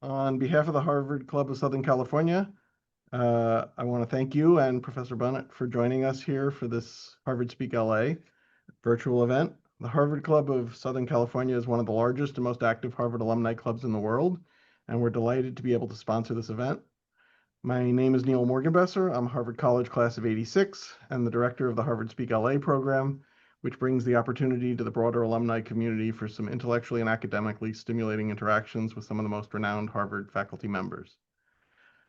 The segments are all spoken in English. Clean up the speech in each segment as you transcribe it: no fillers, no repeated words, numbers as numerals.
On behalf of the Harvard Club of Southern California, I want to thank you and Professor Bohnet for joining us here for this Harvard Speak LA virtual event. The Harvard Club of Southern California is one of the largest and most active Harvard alumni clubs in the world, and we're delighted to be able to sponsor this event. My name is Neil Morgenbesser. I'm Harvard College class of '86 and the director of the Harvard Speak LA program, which brings the opportunity to the broader alumni community for some intellectually and academically stimulating interactions with some of the most renowned Harvard faculty members.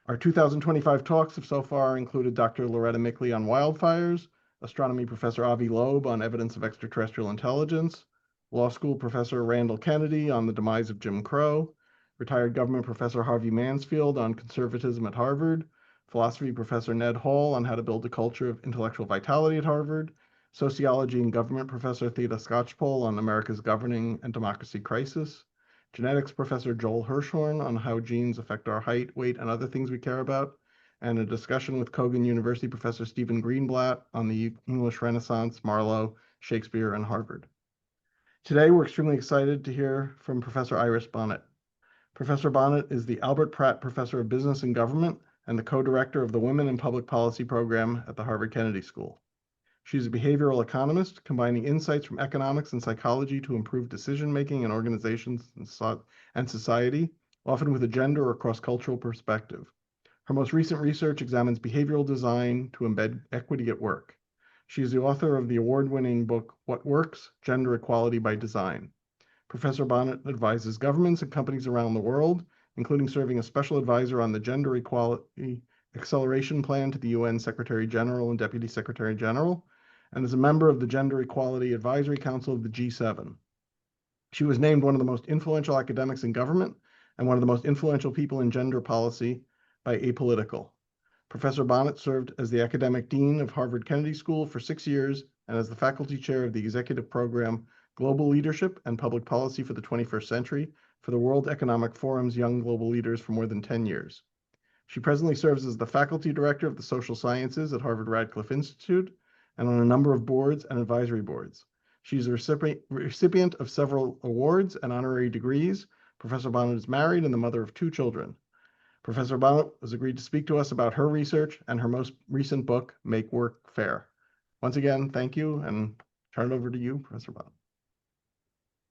Our 2025 talks have so far included Dr. Loretta Mickley on wildfires, astronomy professor Avi Loeb on evidence of extraterrestrial intelligence, law school professor Randall Kennedy on the demise of Jim Crow, retired government professor Harvey Mansfield on conservatism at Harvard, philosophy professor Ned Hall on how to build a culture of intellectual vitality at Harvard, sociology and government professor Theda Skocpol on America's governing and democracy crisis, genetics professor Joel Hirschhorn on how genes affect our height, weight, and other things we care about, and a discussion with Kogan University professor Stephen Greenblatt on the English Renaissance, Marlowe, Shakespeare, and Harvard. Today, we're extremely excited to hear from Professor Iris Bohnet. Professor Bohnet is the Albert Pratt Professor of Business and Government and the co-director of the Women in Public Policy program at the Harvard Kennedy School. She's a behavioral economist, combining insights from economics and psychology to improve decision-making in organizations and society, often with a gender or cross-cultural perspective. Her most recent research examines behavioral design to embed equity at work. She is the author of the award-winning book, What Works? Gender Equality by Design. Professor Bohnet advises governments and companies around the world, including serving as special advisor on the Gender Equality Acceleration Plan to the UN Secretary General and Deputy Secretary General, and is a member of the Gender Equality Advisory Council of the G7. She was named one of the most influential academics in government and one of the most influential people in gender policy by Apolitical. Professor Bohnet served as the academic dean of Harvard Kennedy School for 6 years and as the faculty chair of the executive program Global Leadership and Public Policy for the 21st Century for the World Economic Forum's Young Global Leaders for more than 10 years. She presently serves as the faculty director of the social sciences at Harvard Radcliffe Institute and on a number of boards and advisory boards. She's a recipient of several awards and honorary degrees. Professor Bohnet is married and the mother of 2 children. Professor Bohnet has agreed to speak to us about her research and her most recent book, Make Work Fair. Once again, thank you, and turn it over to you, Professor Bohnet.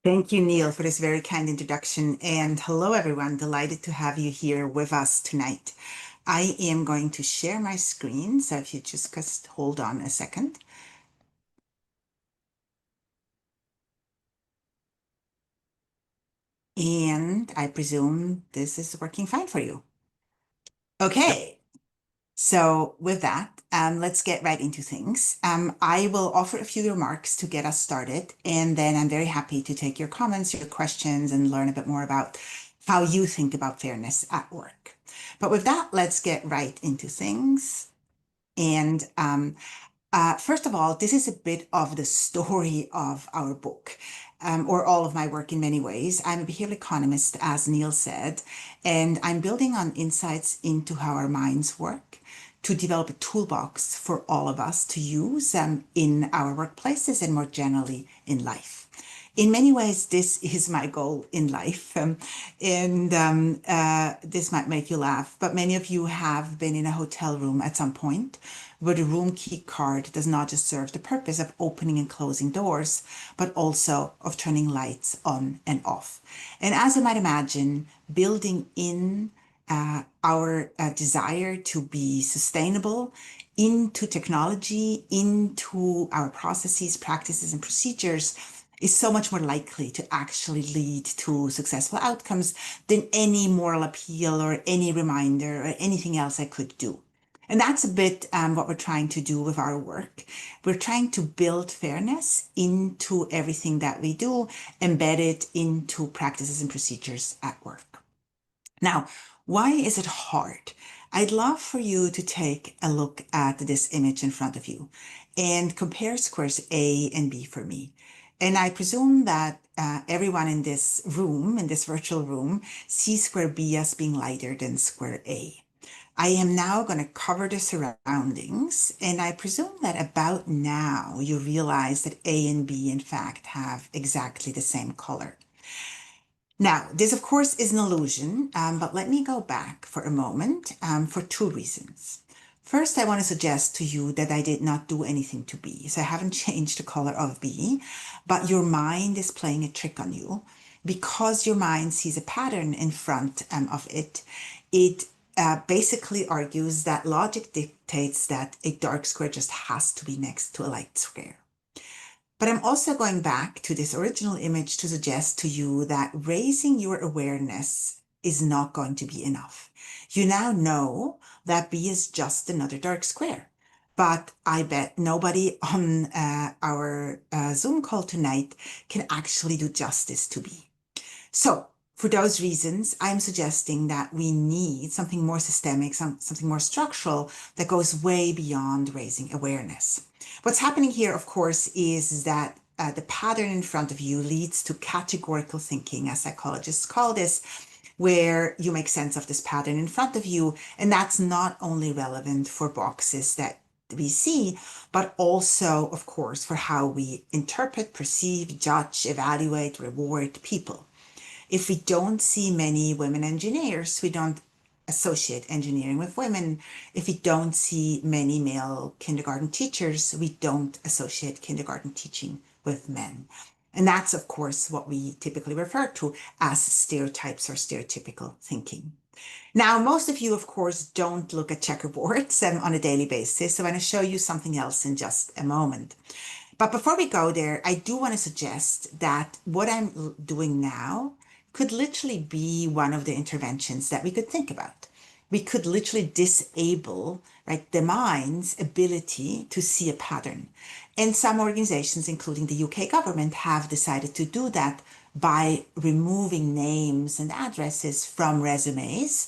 Thank you, Neil, for this very kind introduction. And hello, everyone. Delighted to have you here with us tonight. I am going to share my screen. So if you just hold on a second. And I presume this is working fine for you. Okay. So with that, let's get right into things. I will offer a few remarks to get us started, and then I'm very happy to take your comments, your questions, and learn a bit more about how you think about fairness at work. But with that, let's get right into things. And first of all, this is a bit of the story of our book, or all of my work in many ways. I'm a behavioral economist, as Neil said, and I'm building on insights into how our minds work to develop a toolbox for all of us to use in our workplaces and more generally in life. In many ways, this is my goal in life. This might make you laugh, but many of you have been in a hotel room at some point where the room key card does not just serve the purpose of opening and closing doors, but also of turning lights on and off. And as you might imagine, building in our desire to be sustainable into technology, into our processes, practices, and procedures is so much more likely to actually lead to successful outcomes than any moral appeal or any reminder or anything else I could do. And that's a bit what we're trying to do with our work. We're trying to build fairness into everything that we do, embed it into practices and procedures at work. Now, why is it hard? I'd love for you to take a look at this image in front of you and compare squares A and B for me. And I presume that everyone in this room, in this virtual room, sees square B as being lighter than square A. I am now going to cover the surroundings, and I presume that about now you realize that A and B, in fact, have exactly the same color. Now, this of course is an illusion, but let me go back for a moment for two reasons. First, I want to suggest to you that I did not do anything to B. So I haven't changed the color of B, but your mind is playing a trick on you because your mind sees a pattern in front of it. It basically argues that logic dictates that a dark square just has to be next to a light square. But I'm also going back to this original image to suggest to you that raising your awareness is not going to be enough. You now know that B is just another dark square. But I bet nobody on our Zoom call tonight can actually do justice to B. So, for those reasons, I'm suggesting that we need something more systemic, something more structural that goes way beyond raising awareness. What's happening here, of course, is that the pattern in front of you leads to categorical thinking, as psychologists call this, where you make sense of this pattern in front of you. And that's not only relevant for boxes that we see, but also, of course, for how we interpret, perceive, judge, evaluate, reward people. If we don't see many women engineers, we don't associate engineering with women. If we don't see many male kindergarten teachers, we don't associate kindergarten teaching with men. And that's, of course, what we typically refer to as stereotypes or stereotypical thinking. Now, most of you, of course, don't look at checkerboards on a daily basis, so I'm going to show you something else in just a moment. But before we go there, I do want to suggest that what I'm doing now could literally be one of the interventions that we could think about. We could literally disable, right, the mind's ability to see a pattern. And some organizations, including the UK government, have decided to do that by removing names and addresses from resumes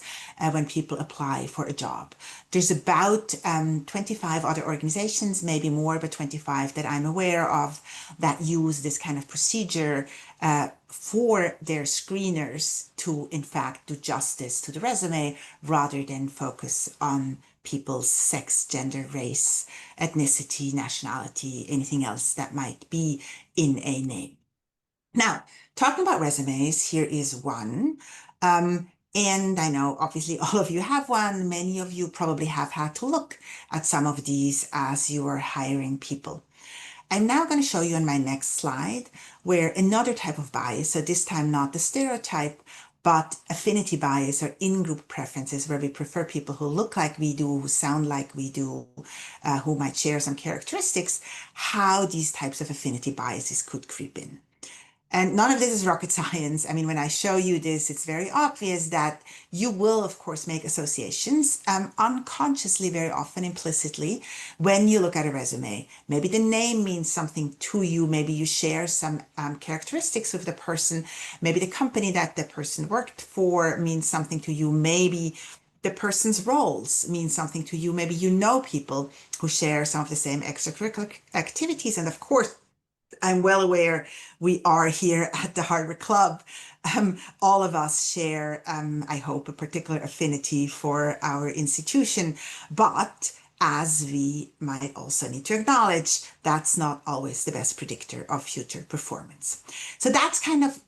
when people apply for a job. There's about 25 other organizations, maybe more, but 25 that I'm aware of that use this kind of procedure for their screeners to, in fact, do justice to the resume rather than focus on people's sex, gender, race, ethnicity, nationality, anything else that might be in a name. Now, talking about resumes, here is one. And I know obviously all of you have one. Many of you probably have had to look at some of these as you are hiring people. I'm now going to show you on my next slide where another type of bias, so this time not the stereotype, but affinity bias or in-group preferences, where we prefer people who look like we do, who sound like we do, who might share some characteristics, how these types of affinity biases could creep in. And none of this is rocket science. I mean, when I show you this, it's very obvious that you will, of course, make associations unconsciously, very often implicitly, when you look at a resume. Maybe the name means something to you. Maybe you share some characteristics with the person. Maybe the company that the person worked for means something to you. Maybe the person's roles mean something to you. Maybe you know people who share some of the same extracurricular activities. And of course, I'm well aware we are here at the Harvard Club. All of us share, I hope, a particular affinity for our institution. But as we might also need to acknowledge, that's not always the best predictor of future performance. So that's kind of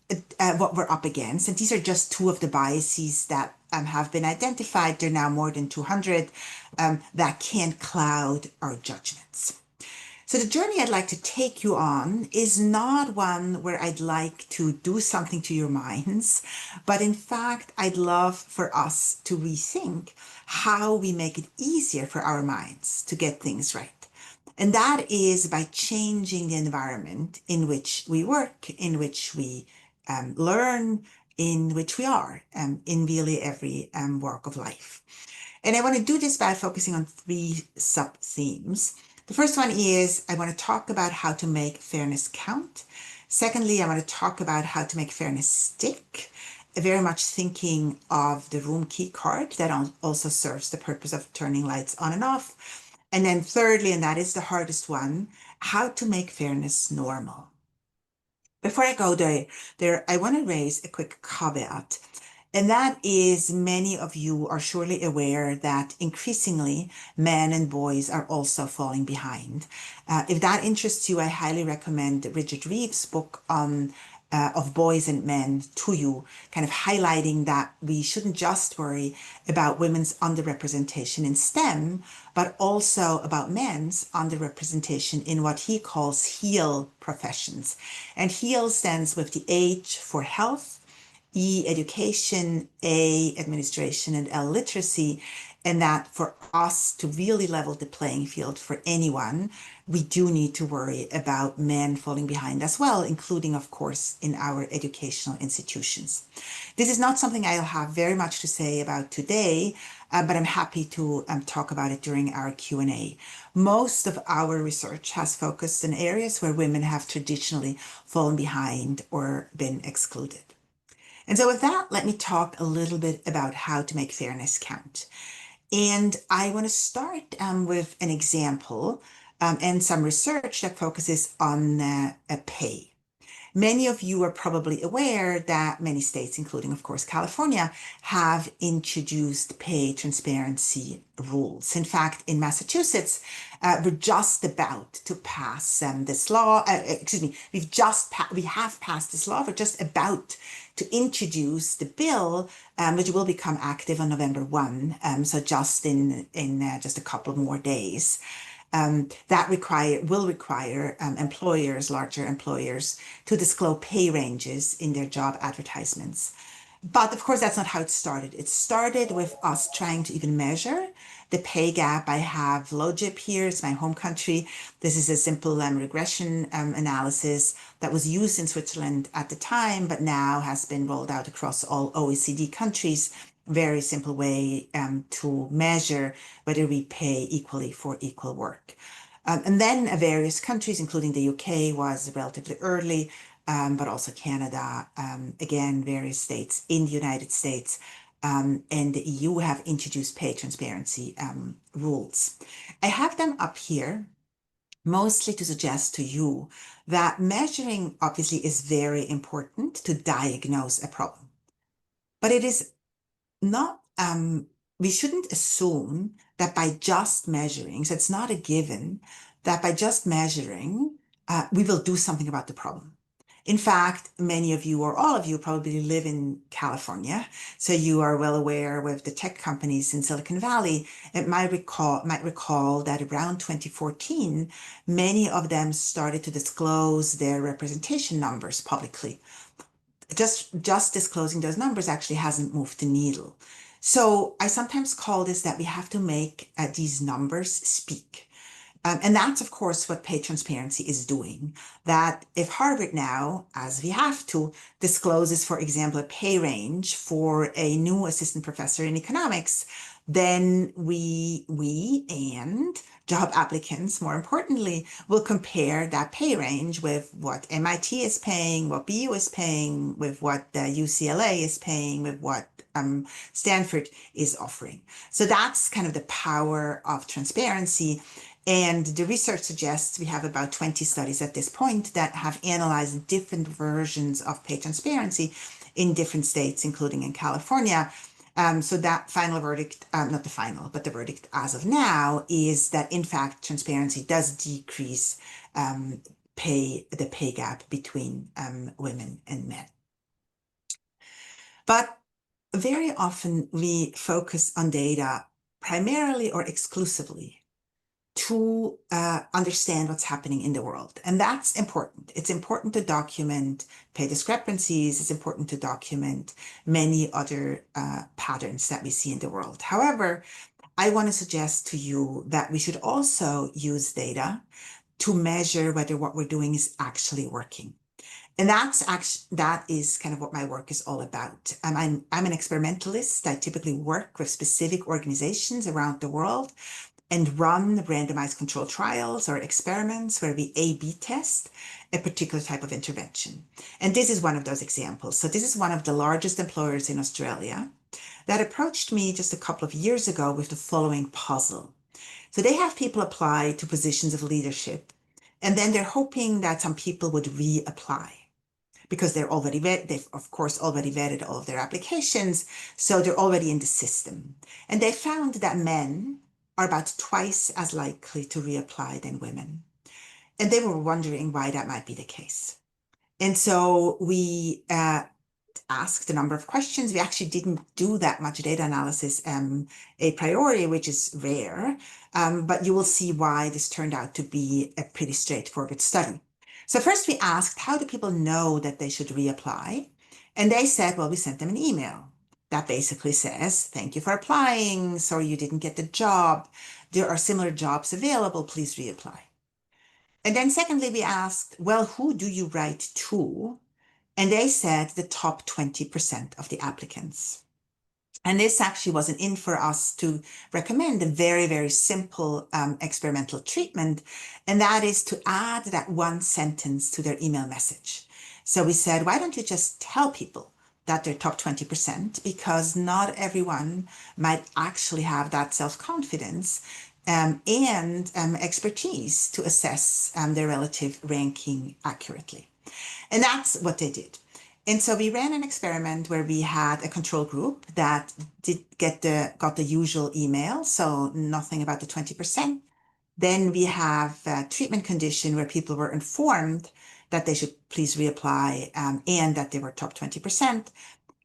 what we're up against. And these are just two of the biases that have been identified. There are now more than 200 that can cloud our judgments. So the journey I'd like to take you on is not one where I'd like to do something to your minds, but in fact, I'd love for us to rethink how we make it easier for our minds to get things right. And that is by changing the environment in which we work, in which we learn, in which we are, in really every walk of life. And I want to do this by focusing on three sub-themes. The first one is I want to talk about how to make fairness count. Secondly, I want to talk about how to make fairness stick, very much thinking of the room key card that also serves the purpose of turning lights on and off. And then thirdly, and that is the hardest one, how to make fairness normal. Before I go there, I want to raise a quick caveat. And that is many of you are surely aware that increasingly men and boys are also falling behind. If that interests you, I highly recommend Richard Reeves' book on of boys and men to you, kind of highlighting that we shouldn't just worry about women's underrepresentation in STEM, but also about men's underrepresentation in what he calls HEAL professions. And HEAL stands with the H for health, E, education, A, administration, and L, literacy. And that for us to really level the playing field for anyone, we do need to worry about men falling behind as well, including, of course, in our educational institutions. This is not something I'll have very much to say about today, but I'm happy to talk about it during our Q&A. Most of our research has focused in areas where women have traditionally fallen behind or been excluded. And so with that, let me talk a little bit about how to make fairness count. And I want to start with an example and some research that focuses on pay. Many of you are probably aware that many states, including, of course, California, have introduced pay transparency rules. In fact, in Massachusetts, we're just about to pass this law. We have passed this law. We're just about to introduce the bill, which will become active on November 1. So just in just a couple more days. That will require employers, larger employers, to disclose pay ranges in their job advertisements. But of course, that's not how it started. It started with us trying to even measure the pay gap. I have LoGIP here, it's my home country. This is a simple regression analysis that was used in Switzerland at the time, but now has been rolled out across all OECD countries. Very simple way to measure whether we pay equally for equal work. And then various countries, including the UK, was relatively early, but also Canada, again, various states in the United States, and the EU have introduced pay transparency rules. I have them up here mostly to suggest to you that measuring obviously is very important to diagnose a problem. But it is not, we shouldn't assume that by just measuring, so it's not a given, that by just measuring, we will do something about the problem. In fact, many of you or all of you probably live in California, so you are well aware with the tech companies in Silicon Valley. It might recall that around 2014, many of them started to disclose their representation numbers publicly. Just disclosing those numbers actually hasn't moved the needle. So I sometimes call this that we have to make these numbers speak. And that's, of course, what pay transparency is doing. That if Harvard now, as we have to, discloses, for example, a pay range for a new assistant professor in economics, then we and job applicants, more importantly, will compare that pay range with what MIT is paying, what BU is paying, with what UCLA is paying, with what Stanford is offering. So that's kind of the power of transparency. And the research suggests we have about 20 studies at this point that have analyzed different versions of pay transparency in different states, including in California. So that final verdict, not the final, but the verdict as of now is that in fact, transparency does decrease the pay gap between women and men. But very often we focus on data primarily or exclusively to understand what's happening in the world. And that's important. It's important to document pay discrepancies. It's important to document many other patterns that we see in the world. However, I want to suggest to you that we should also use data to measure whether what we're doing is actually working. And that is kind of what my work is all about. I'm an experimentalist. I typically work with specific organizations around the world and run randomized controlled trials or experiments where we A/B test a particular type of intervention. And this is one of those examples. So this is one of the largest employers in Australia that approached me just a couple of years ago with the following puzzle. So they have people apply to positions of leadership, and then they're hoping that some people would reapply because they've of course already vetted all of their applications, so they're already in the system. And they found that men are about twice as likely to reapply than women. And they were wondering why that might be the case. And so we asked a number of questions. We actually didn't do that much data analysis a priori, which is rare, but you will see why this turned out to be a pretty straightforward study. So first we asked, how do people know that they should reapply? And they said, well, we sent them an email that basically says, thank you for applying. Sorry you didn't get the job. There are similar jobs available. Please reapply. And then secondly, we asked, well, who do you write to? And they said the top 20% of the applicants. And this actually was an in for us to recommend a very, very simple experimental treatment. And that is to add that one sentence to their email message. So we said, why don't you just tell people that they're top 20%? Because not everyone might actually have that self-confidence and expertise to assess their relative ranking accurately. And that's what they did. And so we ran an experiment where we had a control group that got the usual email, so nothing about the 20%. Then we have a treatment condition where people were informed that they should please reapply and that they were top 20%.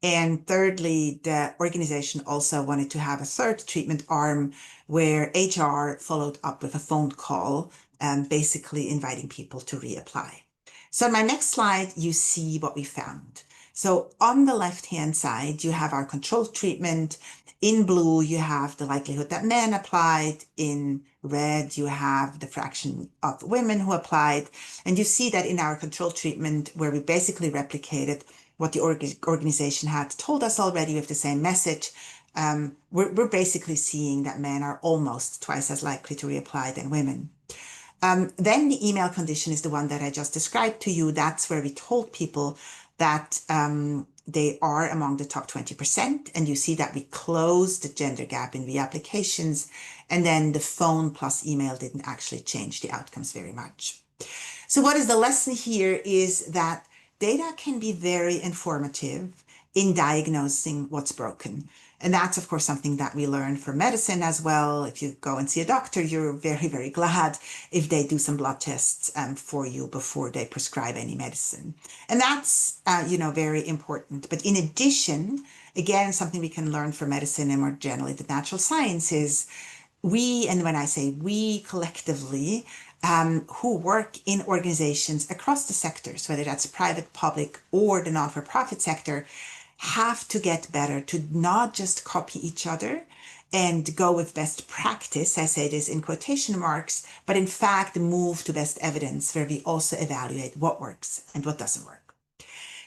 And thirdly, the organization also wanted to have a third treatment arm where HR followed up with a phone call, basically inviting people to reapply. So on my next slide, you see what we found. So on the left-hand side, you have our control treatment. In blue, you have the likelihood that men applied. In red, you have the fraction of women who applied. And you see that in our control treatment, where we basically replicated what the organization had told us already with the same message, we're basically seeing that men are almost twice as likely to reapply than women. Then the email condition is the one that I just described to you. That's where we told people that they are among the top 20%. And you see that we closed the gender gap in reapplications. And then the phone plus email didn't actually change the outcomes very much. So what is the lesson here is that data can be very informative in diagnosing what's broken. And that's, of course, something that we learn from medicine as well. If you go and see a doctor, you're very, very glad if they do some blood tests for you before they prescribe any medicine. And that's, very important. But in addition, again, something we can learn from medicine and more generally the natural sciences, we, and when I say we collectively, who work in organizations across the sectors, whether that's private, public, or the non-for-profit sector, have to get better to not just copy each other and go with best practice, I say this in quotation marks, but in fact move to best evidence where we also evaluate what works and what doesn't work.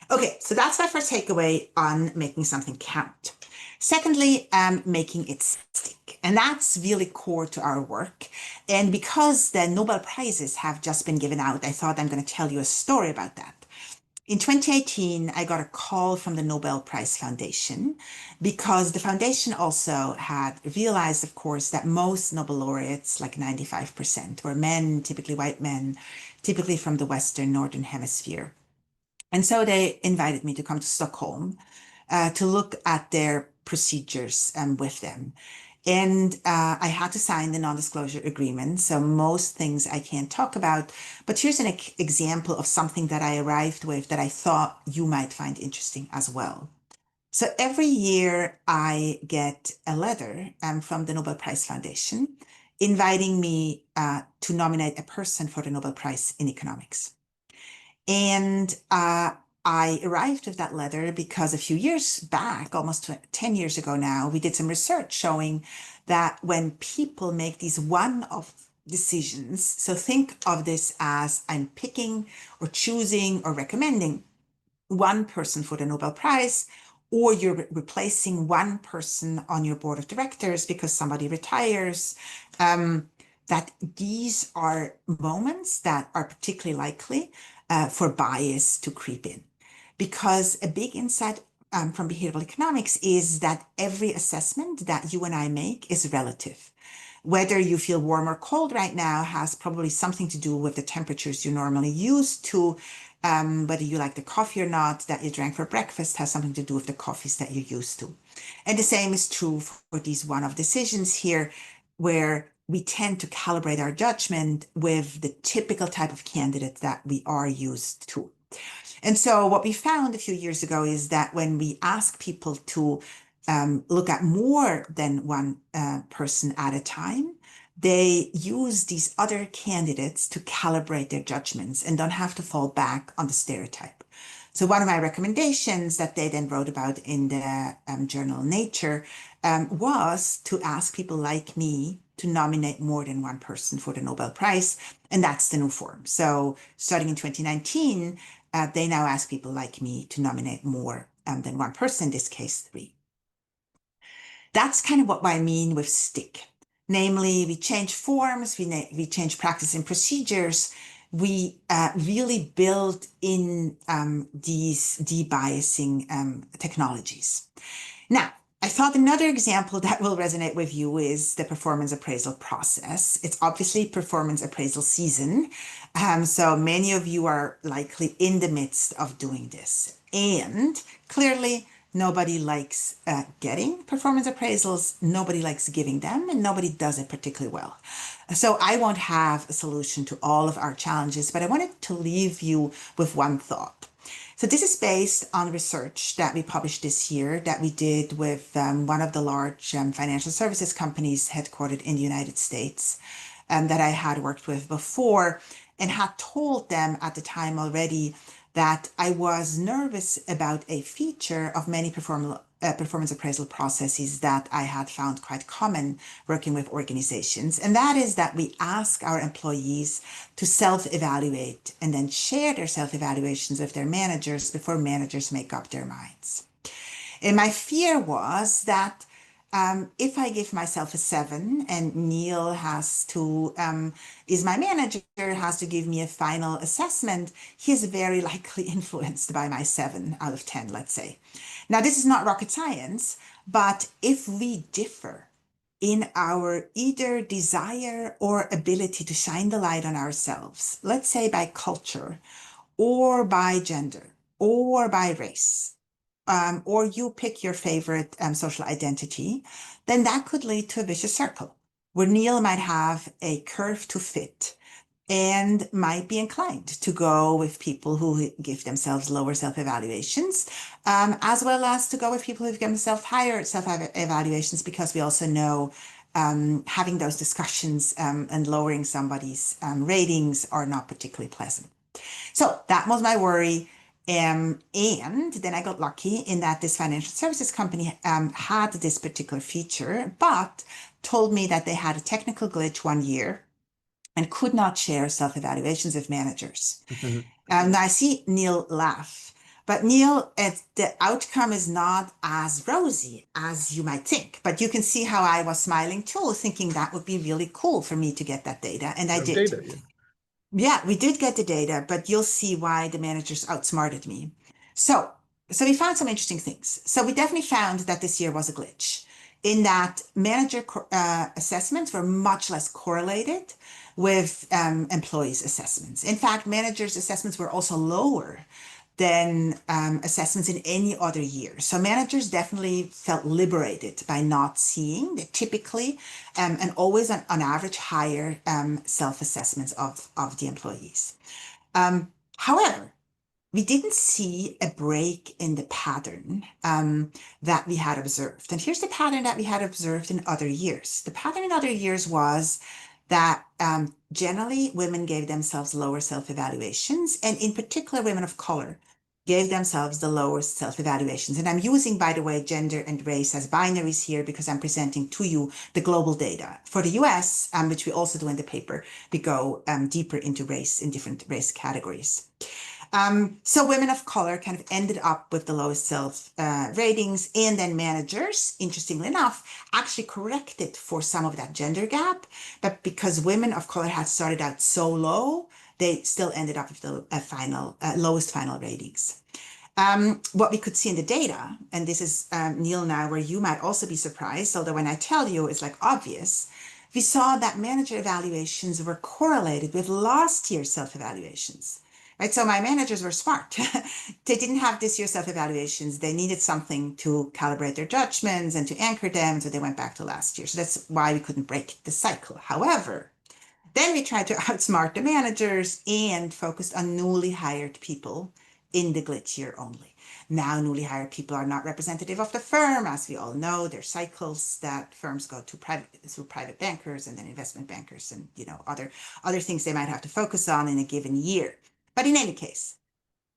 Okay, so that's my first takeaway on making something count. Secondly, making it stick. And that's really core to our work. And because the Nobel Prizes have just been given out, I thought I'm going to tell you a story about that. In 2018, I got a call from the Nobel Prize Foundation because the foundation also had realized, of course, that most Nobel laureates, like 95%, were men, typically white men, typically from the Western Northern Hemisphere. And so they invited me to come to Stockholm to look at their procedures with them. And I had to sign the non-disclosure agreement. So most things I can't talk about. But here's an example of something that I arrived with that I thought you might find interesting as well. So every year I get a letter from the Nobel Prize Foundation inviting me to nominate a person for the Nobel Prize in economics. And I arrived with that letter because a few years back, almost 10 years ago now, we did some research showing that when people make these one-off decisions, so think of this as I'm picking or choosing or recommending one person for the Nobel Prize, or you're replacing one person on your board of directors because somebody retires, that these are moments that are particularly likely for bias to creep in. Because a big insight from behavioral economics is that every assessment that you and I make is relative. Whether you feel warm or cold right now has probably something to do with the temperatures you're normally used to. Whether you like the coffee or not that you drank for breakfast has something to do with the coffees that you're used to. And the same is true for these one-off decisions here, where we tend to calibrate our judgment with the typical type of candidate that we are used to. And so what we found a few years ago is that when we ask people to look at more than one person at a time, they use these other candidates to calibrate their judgments and don't have to fall back on the stereotype. So one of my recommendations that they then wrote about in the journal Nature was to ask people like me to nominate more than one person for the Nobel Prize. And that's the new form. So starting in 2019, they now ask people like me to nominate more than one person, in this case, three. That's kind of what I mean with stick. Namely, we change forms, we change practice and procedures. We really build in these debiasing technologies. Now, I thought another example that will resonate with you is the performance appraisal process. It's obviously performance appraisal season. So many of you are likely in the midst of doing this. And clearly, nobody likes getting performance appraisals, nobody likes giving them, and nobody does it particularly well. So I won't have a solution to all of our challenges, but I wanted to leave you with one thought. So this is based on research that we published this year that we did with one of the large financial services companies headquartered in the United States that I had worked with before and had told them at the time already that I was nervous about a feature of many performance appraisal processes that I had found quite common working with organizations. And that is that we ask our employees to self-evaluate and then share their self-evaluations with their managers before managers make up their minds. And my fear was that if I give myself a 7 and Neil is my manager, has to give me a final assessment, he's very likely influenced by my 7 out of 10, let's say. Now, this is not rocket science, but if we differ in our either desire or ability to shine the light on ourselves, let's say by culture or by gender or by race, or you pick your favorite social identity, then that could lead to a vicious circle where Neil might have a curve to fit and might be inclined to go with people who give themselves lower self-evaluations, as well as to go with people who give themselves higher self-evaluations, because we also know having those discussions and lowering somebody's ratings are not particularly pleasant. So that was my worry. And then I got lucky in that this financial services company had this particular feature, but told me that they had a technical glitch one year and could not share self-evaluations with managers. And I see Neil laugh. But Neil, the outcome is not as rosy as you might think. But you can see how I was smiling too, thinking that would be really cool for me to get that data. And I did. Data, yeah. Yeah, we did get the data, but you'll see why the managers outsmarted me. So, so we found some interesting things. So we definitely found that this year was a glitch in that manager assessments were much less correlated with employees' assessments. In fact, managers' assessments were also lower than assessments in any other year. So managers definitely felt liberated by not seeing the typically and always on average higher self-assessments of the employees. However, we didn't see a break in the pattern that we had observed. And here's the pattern that we had observed in other years. The pattern in other years was that generally women gave themselves lower self-evaluations, and in particular, women of color gave themselves the lowest self-evaluations. And I'm using, by the way, gender and race as binaries here because I'm presenting to you the global data. For the US, which we also do in the paper, we go deeper into race in different race categories. So women of color kind of ended up with the lowest self ratings, and then managers, interestingly enough, actually corrected for some of that gender gap. But because women of color had started out so low, they still ended up with the lowest final ratings. What we could see in the data, and this is Neil now, where you might also be surprised, although when I tell you it's like obvious, we saw that manager evaluations were correlated with last year's self-evaluations. Right, so my managers were smart. They didn't have this year's self-evaluations. They needed something to calibrate their judgments and to anchor them, so they went back to last year. So that's why we couldn't break the cycle. However, then we tried to outsmart the managers and focused on newly hired people in the glitch year only. Now, newly hired people are not representative of the firm, as we all know. They're cycles that firms go to through private bankers and then investment bankers and other things they might have to focus on in a given year. But in any case,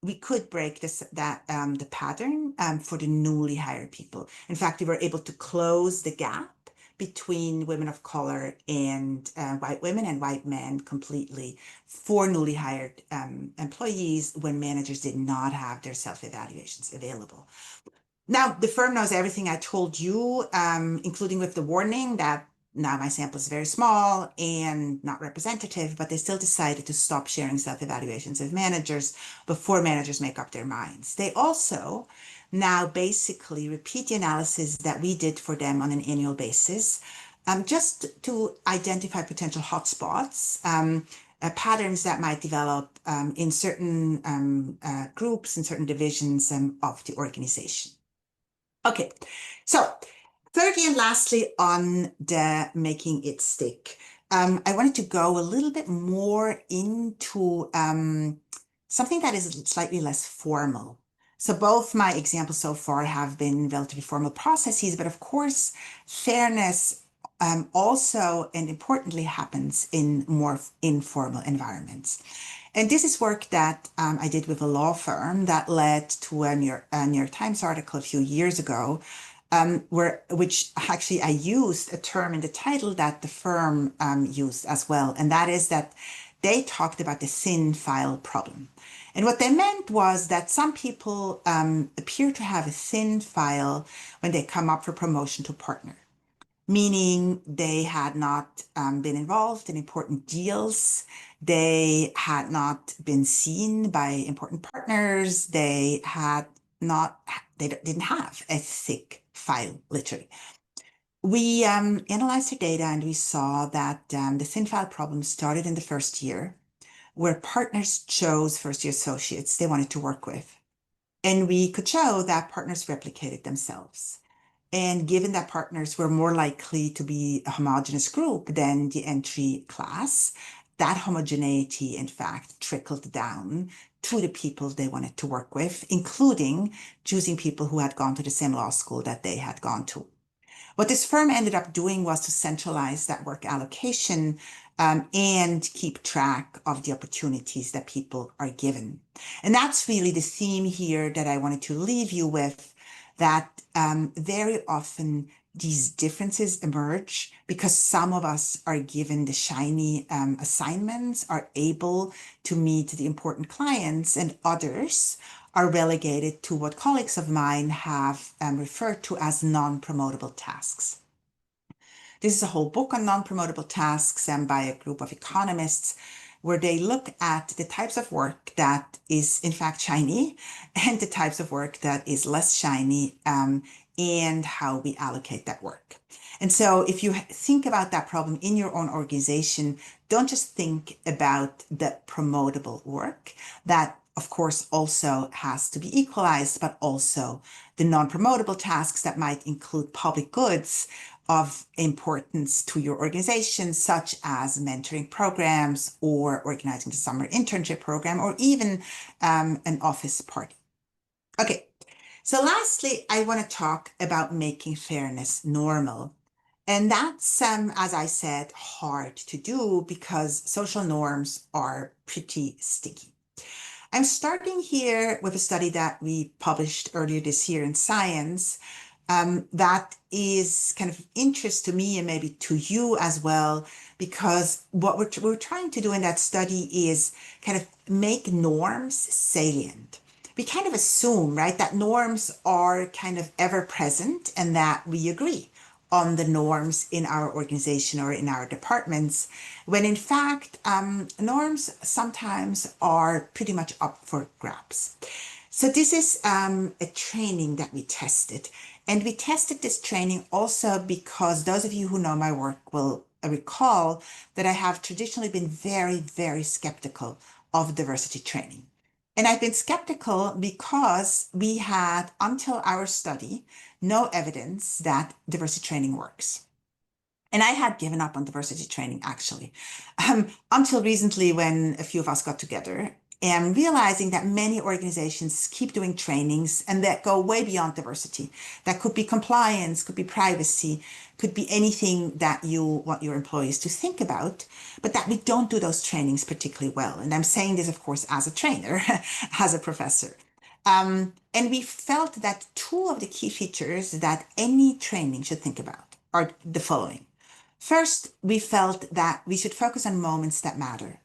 we could break the pattern for the newly hired people. In fact, we were able to close the gap between women of color and white women and white men completely for newly hired employees when managers did not have their self-evaluations available. Now, the firm knows everything I told you, including with the warning that now my sample is very small and not representative, but they still decided to stop sharing self-evaluations of managers before managers make up their minds. They also now basically repeat the analysis that we did for them on an annual basis, just to identify potential hotspots, patterns that might develop in certain groups and certain divisions of the organization. Okay, so thirdly and lastly on the making it stick, I wanted to go a little bit more into something that is slightly less formal. So both my examples so far have been relatively formal processes, but of course, fairness also and importantly happens in more informal environments. And this is work that I did with a law firm that led to a New York Times article a few years ago, which actually I used a term in the title that the firm used as well. And that is that they talked about the thin file problem. And what they meant was that some people appear to have a thin file when they come up for promotion to partner, meaning they had not been involved in important deals. They had not been seen by important partners. They didn't have a thick file, literally. We analyzed the data and we saw that the thin file problem started in the first year, where partners chose first year associates they wanted to work with. And we could show that partners replicated themselves. And given that partners were more likely to be a homogeneous group than the entry class, that homogeneity, in fact, trickled down to the people they wanted to work with, including choosing people who had gone to the same law school that they had gone to. What this firm ended up doing was to centralize that work allocation and keep track of the opportunities that people are given. And that's really the theme here that I wanted to leave you with, that very often these differences emerge because some of us are given the shiny assignments, are able to meet the important clients, and others are relegated to what colleagues of mine have referred to as non-promotable tasks. This is a whole book on non-promotable tasks by a group of economists, where they look at the types of work that is in fact shiny and the types of work that is less shiny, and how we allocate that work. And so if you think about that problem in your own organization, don't just think about the promotable work that of course also has to be equalized, but also the non-promotable tasks that might include public goods of importance to your organization, such as mentoring programs or organizing the summer internship program, or even an office party. Okay, so lastly, I want to talk about making fairness normal. And that's, as I said, hard to do because social norms are pretty sticky. I'm starting here with a study that we published earlier this year in Science, that is kind of interest to me and maybe to you as well, because what we're trying to do in that study is kind of make norms salient. We kind of assume, right, that norms are kind of ever present and that we agree on the norms in our organization or in our departments, when in fact, norms sometimes are pretty much up for grabs. So this is a training that we tested. And we tested this training also because those of you who know my work will recall that I have traditionally been very, very skeptical of diversity training. And I've been skeptical because we had, until our study, no evidence that diversity training works. And I had given up on diversity training, actually, until recently when a few of us got together and realizing that many organizations keep doing trainings and that go way beyond diversity. That could be compliance, could be privacy, could be anything that you want your employees to think about, but that we don't do those trainings particularly well. And I'm saying this, of course, as a trainer, as a professor. And we felt that two of the key features that any training should think about are the following. First, we felt that we should focus on moments that matter.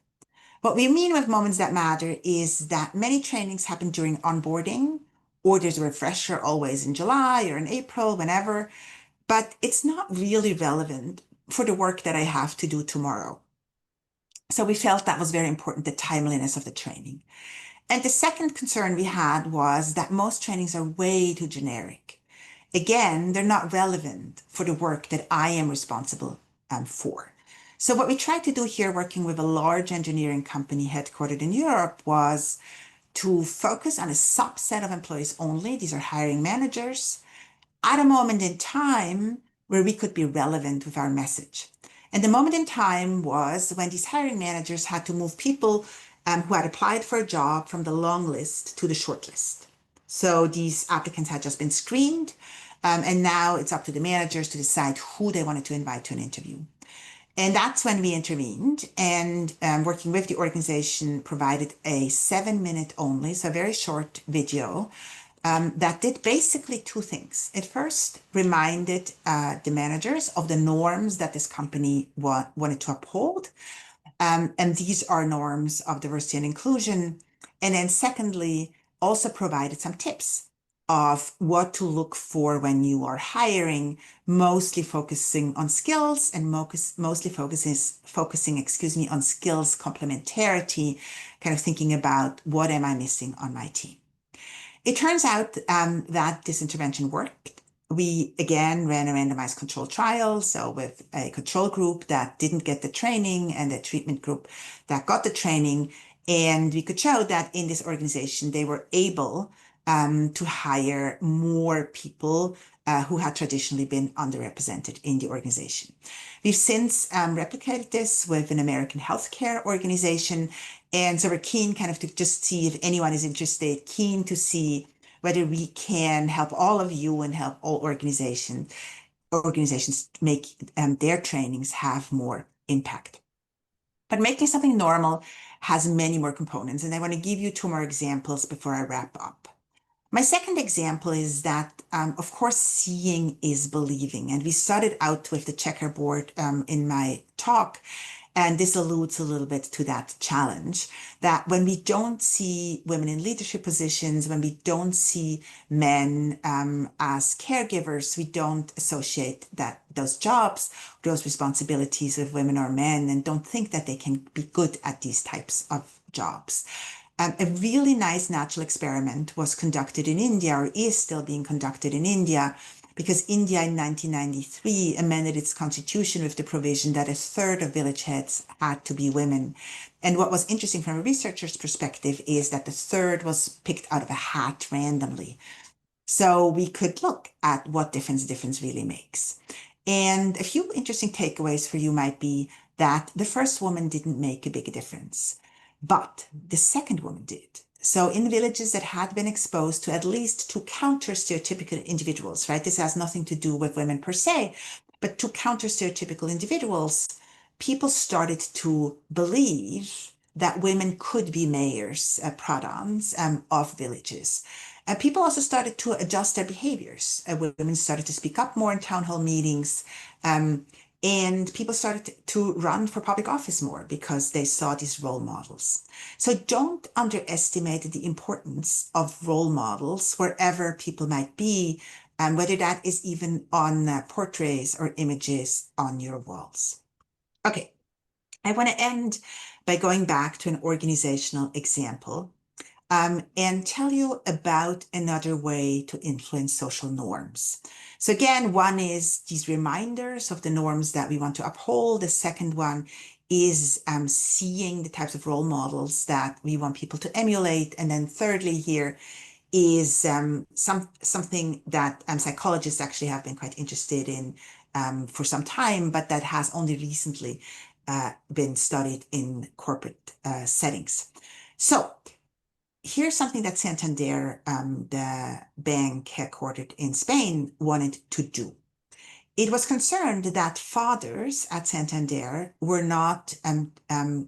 What we mean with moments that matter is that many trainings happen during onboarding, or there's a refresher always in July or in April, whenever, but it's not really relevant for the work that I have to do tomorrow. So we felt that was very important, the timeliness of the training. And the second concern we had was that most trainings are way too generic. Again, they're not relevant for the work that I am responsible for. So what we tried to do here, working with a large engineering company headquartered in Europe, was to focus on a subset of employees only. These are hiring managers at a moment in time where we could be relevant with our message. And the moment in time was when these hiring managers had to move people who had applied for a job from the long list to the short list. So these applicants had just been screened, and now it's up to the managers to decide who they wanted to invite to an interview. And that's when we intervened, and working with the organization provided a 7 minute only, so a very short video that did basically two things. It first reminded the managers of the norms that this company wanted to uphold. And these are norms of diversity and inclusion. And then secondly, also provided some tips of what to look for when you are hiring, mostly focusing on skills and mostly focusing, on skills complementarity, kind of thinking about what am I missing on my team. It turns out that this intervention worked. We again ran a randomized control trial, so with a control group that didn't get the training and a treatment group that got the training. And we could show that in this organization, they were able to hire more people who had traditionally been underrepresented in the organization. We've since replicated this with an American healthcare organization. And so we're keen kind of to just see if anyone is interested, keen to see whether we can help all of you and help all organizations make their trainings have more impact. But making something normal has many more components. And I want to give you two more examples before I wrap up. My second example is that, of course, seeing is believing. And we started out with the checkerboard in my talk. And this alludes a little bit to that challenge that when we don't see women in leadership positions, when we don't see men as caregivers, we don't associate those jobs, those responsibilities with women or men, and don't think that they can be good at these types of jobs. A really nice natural experiment was conducted in India, or is still being conducted in India, because India in 1993 amended its constitution with the provision that a third of village heads had to be women. And what was interesting from a researcher's perspective is that the third was picked out of a hat randomly. So we could look at what difference really makes. And a few interesting takeaways for you might be that the first woman didn't make a big difference, but the second woman did. So in villages that had been exposed to at least two counter stereotypical individuals, right? This has nothing to do with women per se, but two counter stereotypical individuals, people started to believe that women could be mayors, pradhans of villages. People also started to adjust their behaviors. Women started to speak up more in town hall meetings. And people started to run for public office more because they saw these role models. So don't underestimate the importance of role models wherever people might be, and whether that is even on portraits or images on your walls. Okay, I want to end by going back to an organizational example and tell you about another way to influence social norms. So again, one is these reminders of the norms that we want to uphold. The second one is seeing the types of role models that we want people to emulate. And then thirdly here is something that psychologists actually have been quite interested in for some time, but that has only recently been studied in corporate settings. So here's something that Santander, the bank headquartered in Spain, wanted to do. It was concerned that fathers at Santander were not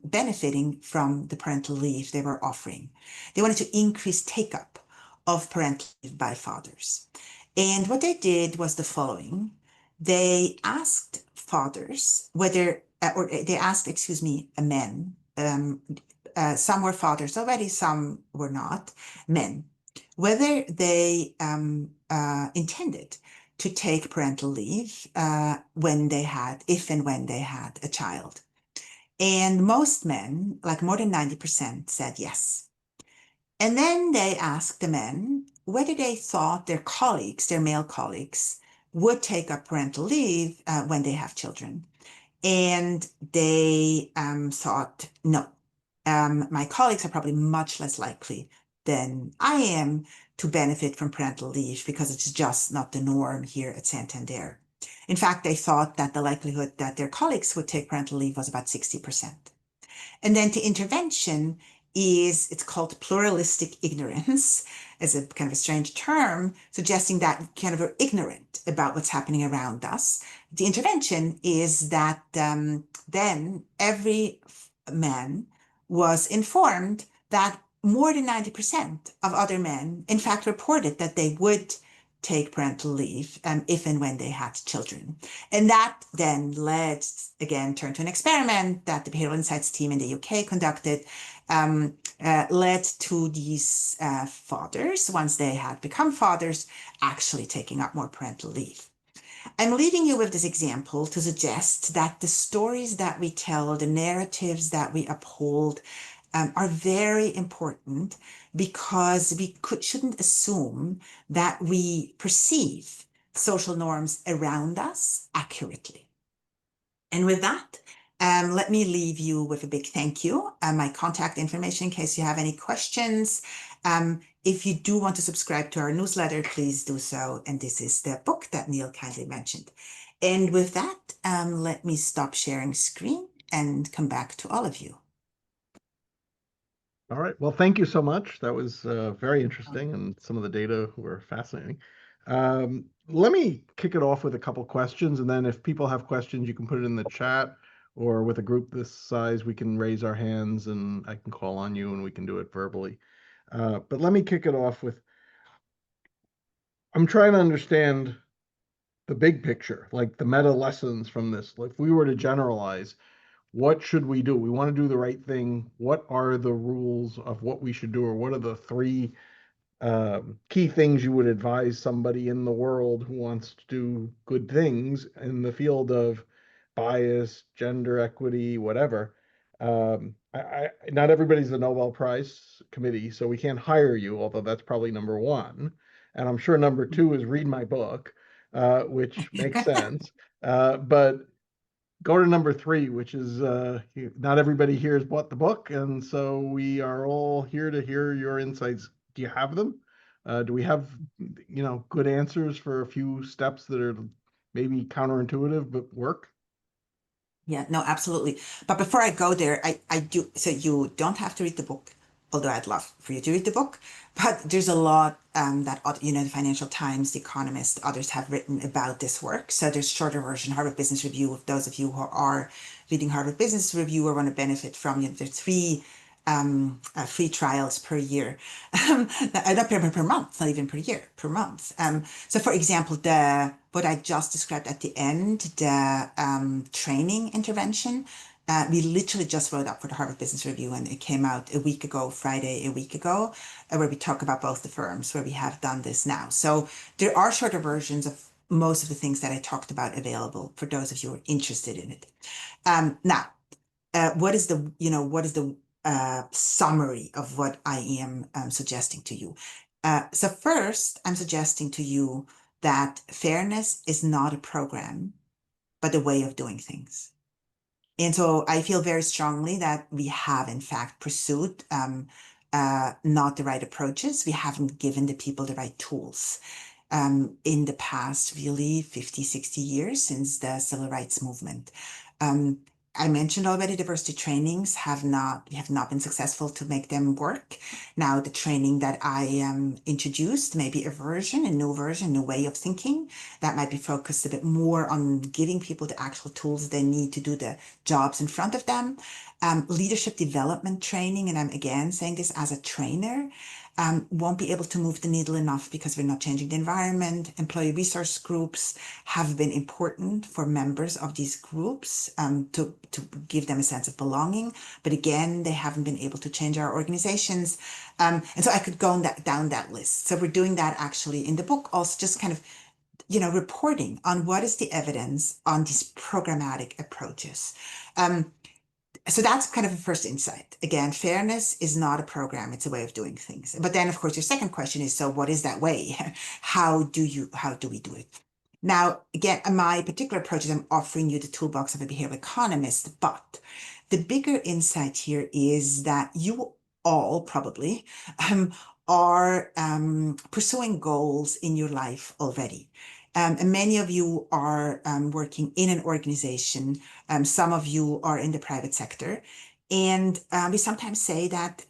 benefiting from the parental leave they were offering. They wanted to increase take up of parental leave by fathers. And what they did was the following. They asked fathers whether, or they asked, excuse me, men. Some were fathers already, some were not, men, whether they intended to take parental leave when they had, if and when they had a child. And most men, like more than 90%, said yes. And then they asked the men whether they thought their colleagues, their male colleagues, would take up parental leave when they have children. And they thought, no, my colleagues are probably much less likely than I am to benefit from parental leave because it's just not the norm here at Santander. In fact, they thought that the likelihood that their colleagues would take parental leave was about 60%. And then the intervention is, it's called pluralistic ignorance, as a kind of a strange term, suggesting that kind of we're ignorant about what's happening around us. The intervention is that then every man was informed that more than 90% of other men, in fact, reported that they would take parental leave if and when they had children. And that then led, again, turned to an experiment that the Behavioral Insights team in the UK conducted, led to these fathers, once they had become fathers, actually taking up more parental leave. I'm leaving you with this example to suggest that the stories that we tell, the narratives that we uphold, are very important because we shouldn't assume that we perceive social norms around us accurately. And with that, let me leave you with a big thank you. My contact information in case you have any questions. If you do want to subscribe to our newsletter, please do so. And this is the book that Neil kindly mentioned. And with that, let me stop sharing screen and come back to all of you. All right. Well, thank you so much. That was very interesting, and some of the data were fascinating. Let me kick it off with a couple questions, and then if people have questions, you can put it in the chat, or with a group this size, we can raise our hands and I can call on you and we can do it verbally. But let me kick it off with, I'm trying to understand the big picture, like the meta lessons from this. If we were to generalize, what should we do? We want to do the right thing. What are the rules of what we should do, or what are the three key things you would advise somebody in the world who wants to do good things in the field of bias, gender equity, whatever? Not everybody's a Nobel Prize committee, so we can't hire you, although that's probably number one. And I'm sure number two is read my book, which makes sense. But go to number three, which is not everybody here has bought the book, and so we are all here to hear your insights. Do you have them? Do we have, good answers for a few steps that are maybe counterintuitive but work? Yeah, no, absolutely. But before I go there, I do, so you don't have to read the book, although I'd love for you to read the book. But there's a lot that, the Financial Times, The Economist, others have written about this work. So there's shorter version, Harvard Business Review, of those of you who are reading Harvard Business Review or want to benefit from, there's three free trials per year, not per month, not even per year, per month. So for example, what I just described at the end, the training intervention, we literally just wrote up for the Harvard Business Review, and it came out a week ago, Friday, a week ago, where we talk about both the firms where we have done this now. So there are shorter versions of most of the things that I talked about available for those of you who are interested in it. Now, what is the summary of what I am suggesting to you? So first, I'm suggesting to you that fairness is not a program, but a way of doing things. And so I feel very strongly that we have, in fact, pursued not the right approaches. We haven't given the people the right tools in the past, really 50, 60 years since the civil rights movement. I mentioned already diversity trainings we have not been successful to make them work. Now the training that I introduced, maybe a new version, new way of thinking that might be focused a bit more on giving people the actual tools they need to do the jobs in front of them. Leadership development training, and I'm again saying this as a trainer, won't be able to move the needle enough because we're not changing the environment. Employee resource groups have been important for members of these groups to give them a sense of belonging. But again, they haven't been able to change our organizations. And so I could go down that list. So we're doing that actually in the book, also just kind of, reporting on what is the evidence on these programmatic approaches. So that's kind of a first insight. Again, fairness is not a program, it's a way of doing things. But then of course your second question is, so what is that way? How do we do it? Now, again, my particular approach is I'm offering you the toolbox of a behavioral economist, but the bigger insight here is that you all probably are pursuing goals in your life already. And many of you are working in an organization. Some of you are in the private sector. And we sometimes say that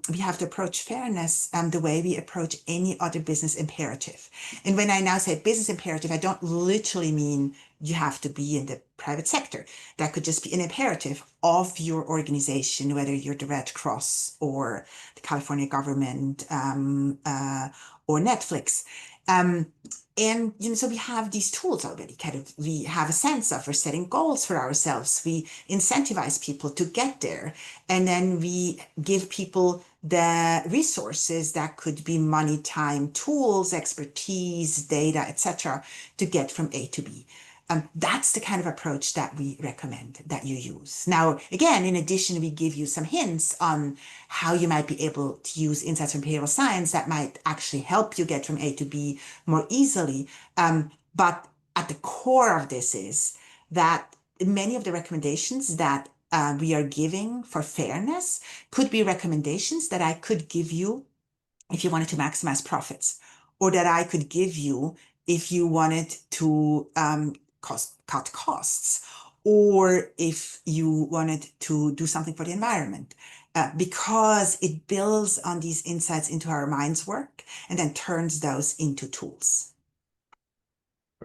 we have to approach fairness the way we approach any other business imperative. And when I now say business imperative, I don't literally mean you have to be in the private sector. That could just be an imperative of your organization, whether you're the Red Cross or the California government or Netflix. And so we have these tools already. Kind of, we have a sense of we're setting goals for ourselves. We incentivize people to get there, and then we give people the resources that could be money, time, tools, expertise, data, etc., to get from A to B. That's the kind of approach that we recommend that you use. Now, again, in addition, we give you some hints on how you might be able to use insights from behavioral science that might actually help you get from A to B more easily. But at the core of this is that many of the recommendations that we are giving for fairness could be recommendations that I could give you if you wanted to maximize profits, or that I could give you if you wanted to cut costs, or if you wanted to do something for the environment, because it builds on these insights into our mind's work and then turns those into tools.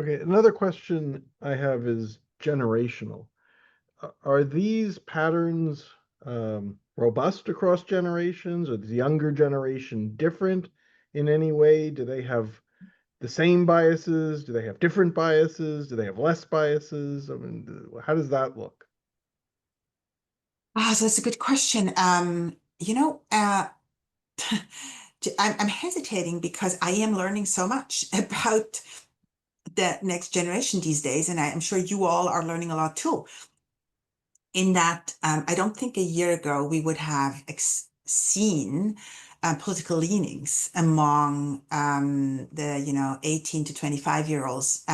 Okay, another question I have is generational. Are these patterns robust across generations? Or is the younger generation different in any way? Do they have the same biases? Do they have different biases? Do they have less biases? I mean, how does that look? So that's a good question. I'm hesitating because I am learning so much about the next generation these days, and I'm sure you all are learning a lot too. In that, I don't think a year ago we would have seen political leanings among the 18 to 25-year-olds.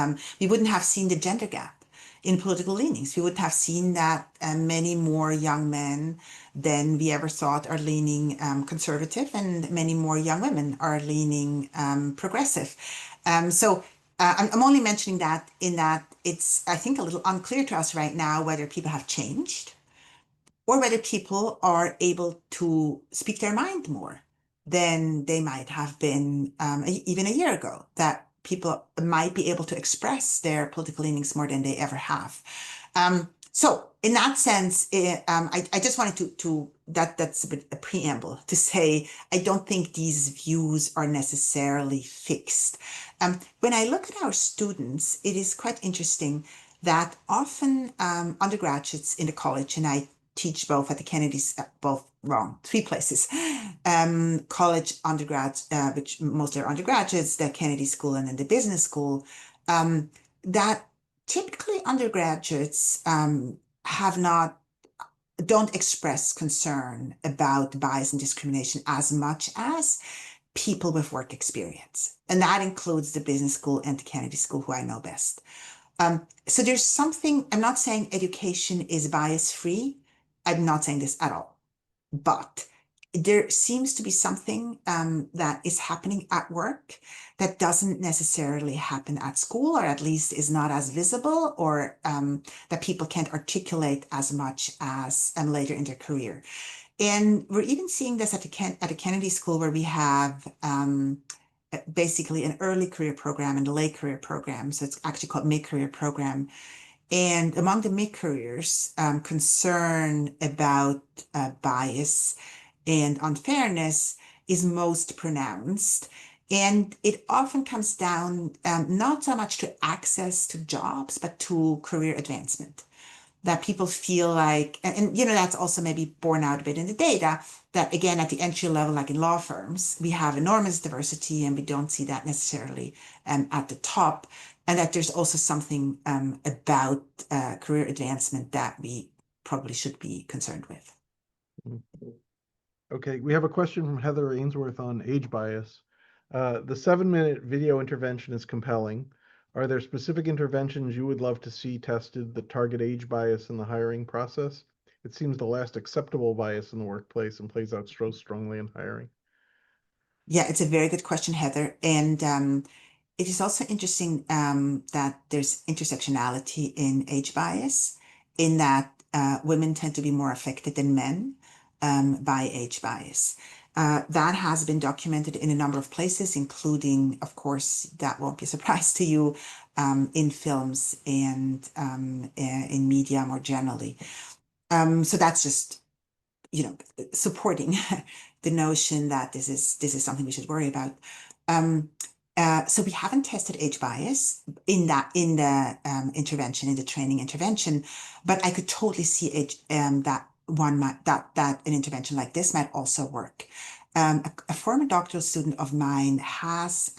We wouldn't have seen the gender gap in political leanings. We would have seen that many more young men than we ever thought are leaning conservative, and many more young women are leaning progressive. I'm only mentioning that in that it's, I think, a little unclear to us right now whether people have changed or whether people are able to speak their mind more than they might have been even a year ago, that people might be able to express their political leanings more than they ever have. So in that sense, I just wanted that's a bit a preamble to say, I don't think these views are necessarily fixed. When I look at our students, it is quite interesting that often undergraduates in the college, and I teach both at the Kennedy's, both wrong, three places, college undergrads, which mostly are undergraduates, the Kennedy School and then the business school, that typically undergraduates have not don't express concern about bias and discrimination as much as people with work experience. And that includes the business school and the Kennedy School, who I know best. So there's something, I'm not saying education is bias free. I'm not saying this at all. But there seems to be something that is happening at work that doesn't necessarily happen at school, or at least is not as visible, or that people can't articulate as much as later in their career. And we're even seeing this at the Kennedy School, where we have basically an early career program and a late career program. So it's actually called mid-career program. And among the mid-careers, concern about bias and unfairness is most pronounced. And it often comes down not so much to access to jobs, but to career advancement. That people feel like, that's also maybe borne out a bit in the data, that again, at the entry level, like in law firms, we have enormous diversity and we don't see that necessarily at the top. And that there's also something about career advancement that we probably should be concerned with. Okay, we have a question from Heather Ainsworth on age bias. The 7-minute video intervention is compelling. Are there specific interventions you would love to see tested that target age bias in the hiring process? It seems the last acceptable bias in the workplace and plays out so strongly in hiring. Yeah, it's a very good question, Heather. And it is also interesting that there's intersectionality in age bias, in that women tend to be more affected than men by age bias. That has been documented in a number of places, including, of course, that won't be a surprise to you, in films and in media more generally. So that's just supporting the notion that this is something we should worry about. Um, so we haven't tested age bias in the intervention, in the training intervention, but I could totally see that an intervention like this might also work. A former doctoral student of mine has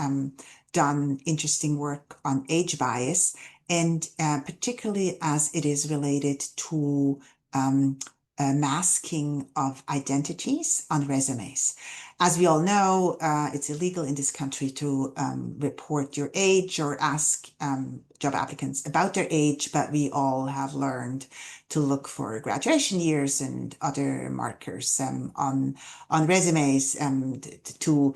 done interesting work on age bias, and particularly as it is related to masking of identities on resumes. As we all know, it's illegal in this country to report your age or ask job applicants about their age, but we all have learned to look for graduation years and other markers on resumes to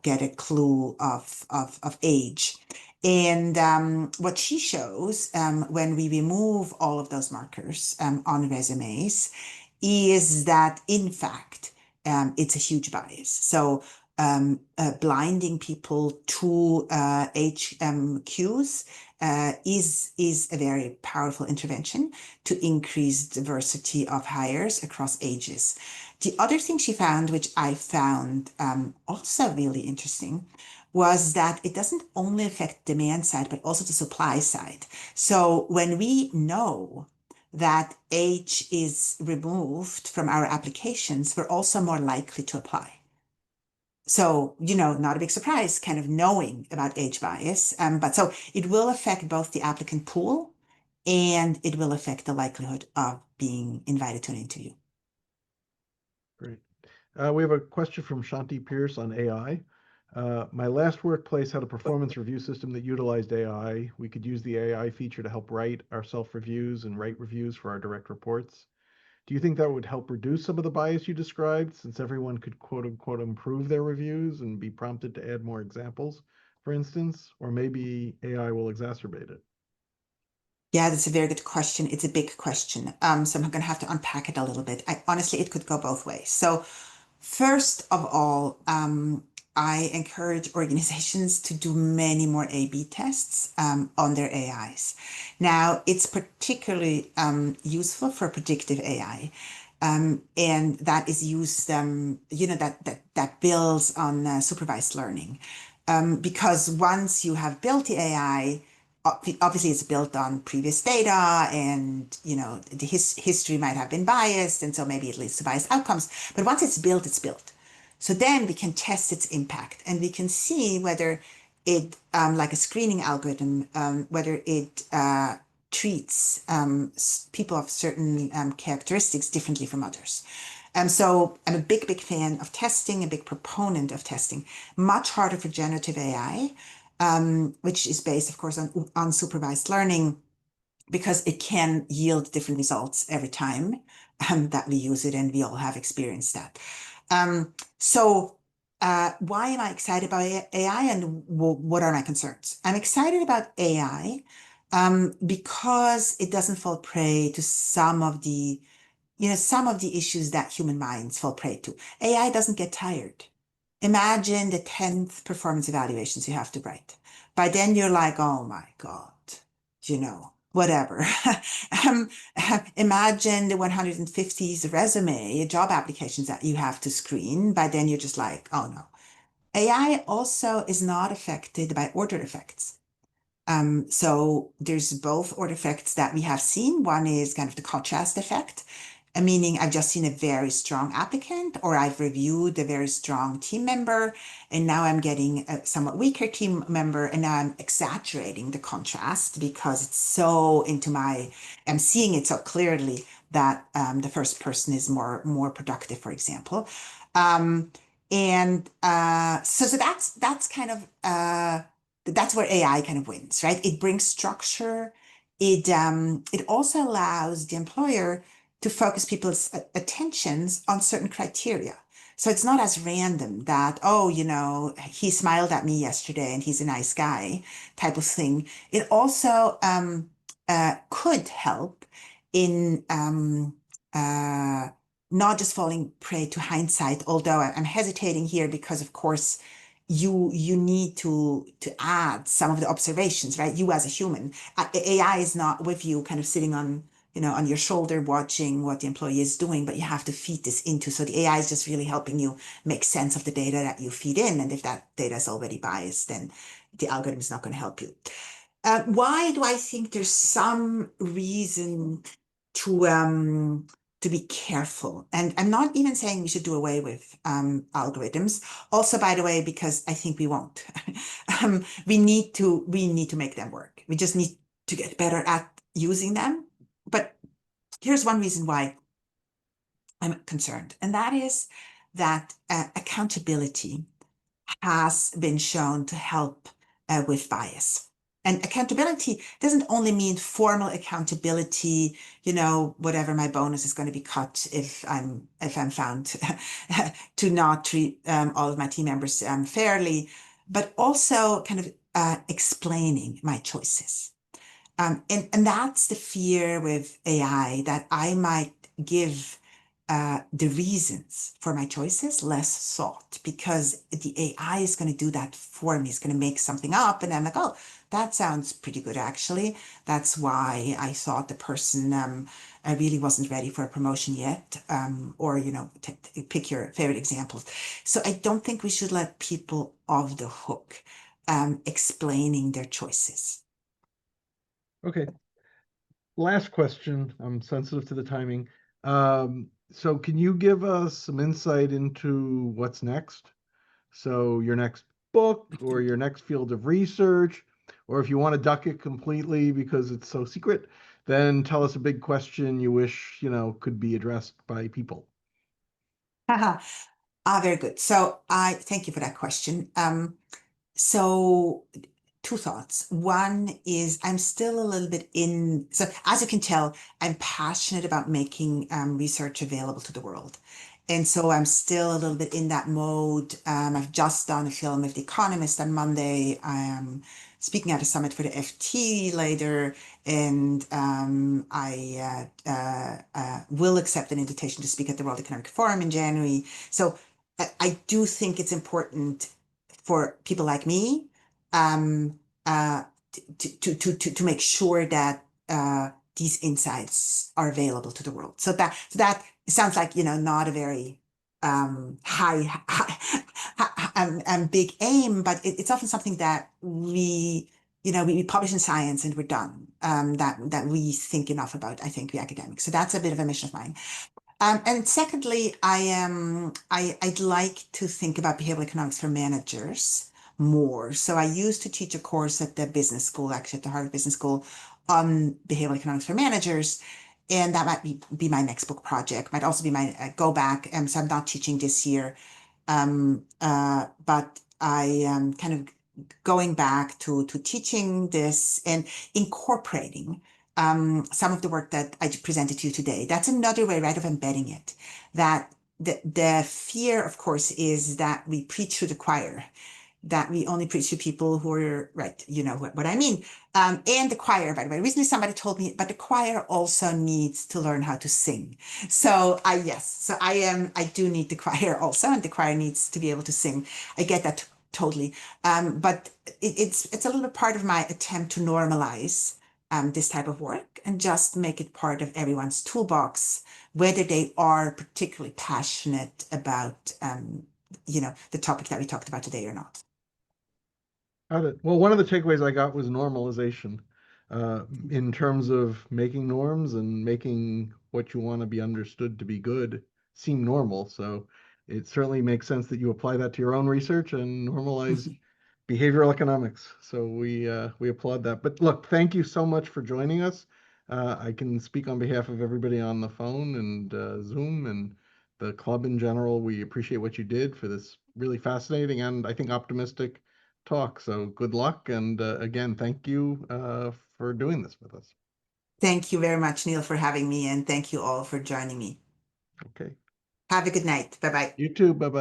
get a clue of age. And what she shows when we remove all of those markers on resumes is that, in fact, it's a huge bias. So blinding people to age cues is a very powerful intervention to increase diversity of hires across ages. The other thing she found, which I found also really interesting, was that it doesn't only affect demand side, but also the supply side. So when we know that age is removed from our applications, we're also more likely to apply. So, not a big surprise, kind of knowing about age bias. But so it will affect both the applicant pool and it will affect the likelihood of being invited to an interview. Great. We have a question from Shanti Pierce on AI. My last workplace had a performance review system that utilized AI. We could use the AI feature to help write our self-reviews and write reviews for our direct reports. Do you think that would help reduce some of the bias you described, since everyone could quote unquote improve their reviews and be prompted to add more examples, for instance? Or maybe AI will exacerbate it? Yeah, that's a very good question. It's a big question. So I'm going to have to unpack it a little bit. Honestly, it could go both ways. So first of all, I encourage organizations to do many more A/B tests on their AIs. Now, it's particularly useful for predictive AI. And that is used, that builds on supervised learning. Because once you have built the AI, obviously it's built on previous data, and the history might have been biased, and so maybe it leads to biased outcomes. But once it's built, it's built. So then we can test its impact, and we can see whether it, like a screening algorithm, whether it treats people of certain characteristics differently from others. So I'm a big, big fan of testing, a big proponent of testing. Much harder for generative AI, which is based, of course, on unsupervised learning, because it can yield different results every time. that we use it, and we all have experienced that. So why am I excited about AI, and what are my concerns? I'm excited about AI because it doesn't fall prey to some of the issues that human minds fall prey to. AI doesn't get tired. Imagine the 10th performance evaluations you have to write. By then you're like, oh my God, whatever. um, Imagine the 150th resume, job applications that you have to screen. By then you're just like, oh no. AI also is not affected by order effects. So there's both order effects that we have seen. One is kind of the contrast effect, meaning I've just seen a very strong applicant, or I've reviewed a very strong team member, and now I'm getting a somewhat weaker team member, and now I'm exaggerating the contrast because it's so I'm seeing it so clearly that the first person is more productive, for example. Um, and so that's kind of that's where AI kind of wins, right? It brings structure. It also allows the employer to focus people's attentions on certain criteria. So it's not as random that, oh, he smiled at me yesterday and he's a nice guy type of thing. It also could help in not just falling prey to hindsight, although I'm hesitating here because, of course, you need to add some of the observations, right? You as a human, AI is not with you, kind of sitting on your shoulder watching what the employee is doing, but you have to feed this into. So the AI is just really helping you make sense of the data that you feed in, and if that data is already biased, then the algorithm is not going to help you. Why do I think there's some reason to um, to be careful? And I'm not even saying we should do away with algorithms. Also, by the way, because I think we won't. We need to make them work. We just need to get better at using them. But here's one reason why I'm concerned, and that is that accountability has been shown to help with bias. And accountability doesn't only mean formal accountability, whatever my bonus is going to be cut if I'm found to not treat all of my team members fairly, but also kind of explaining my choices. And that's the fear with AI, that I might give the reasons for my choices less thought, because the AI is going to do that for me. It's going to make something up. And I'm like, oh, that sounds pretty good, actually. That's why I thought the person I really wasn't ready for a promotion yet. Or, pick your favorite examples. So I don't think we should let people off the hook explaining their choices. Okay. Last question. I'm sensitive to the timing. So can you give us some insight into what's next? So your next book or your next field of research, or if you want to duck it completely because it's so secret, then tell us a big question you wish, could be addressed by people. Very good. So I thank you for that question. So two thoughts. One is I'm still a little bit so as you can tell, I'm passionate about making research available to the world. And so I'm still a little bit in that mode. I've just done a film with The Economist on Monday. I am speaking at a summit for the FT later, and I will accept an invitation to speak at the World Economic Forum in January. So I do think it's important for people like me um, uh, to make sure that these insights are available to the world. So that sounds like not a very high, big aim, but it's often something that we publish in Science and we're done. That we think enough about, I think, we academics. So that's a bit of a mission of mine. And secondly, I'd like to think about behavioral economics for managers more. So I used to teach a course at the business school, actually at the Harvard Business School, on behavioral economics for managers. And that might be my next book project, might also be my go back. So I'm not teaching this year, but I am kind of going back to teaching this and incorporating some of the work that I presented to you today. That's another way, right, of embedding it. That the fear, of course, is that we preach to the choir, that we only preach to people who are right. You know what I mean. And the choir, by the way, recently somebody told me, but the choir also needs to learn how to sing. So I do need the choir also, and the choir needs to be able to sing. I get that totally. But it's a little bit part of my attempt to normalize this type of work and just make it part of everyone's toolbox, whether they are particularly passionate about the topic that we talked about today or not. Got it. Well, one of the takeaways I got was normalization, in terms of making norms and making what you want to be understood to be good seem normal. So it certainly makes sense that you apply that to your own research and normalize behavioral economics. So we applaud that. But look, thank you so much for joining us. I can speak on behalf of everybody on the phone and Zoom and the club in general. We appreciate what you did for this really fascinating and I think optimistic talk. So good luck. And again, thank you for doing this with us. Thank you very much, Neil, for having me, and thank you all for joining me. Okay. Have a good night. Bye bye. You too. Bye bye.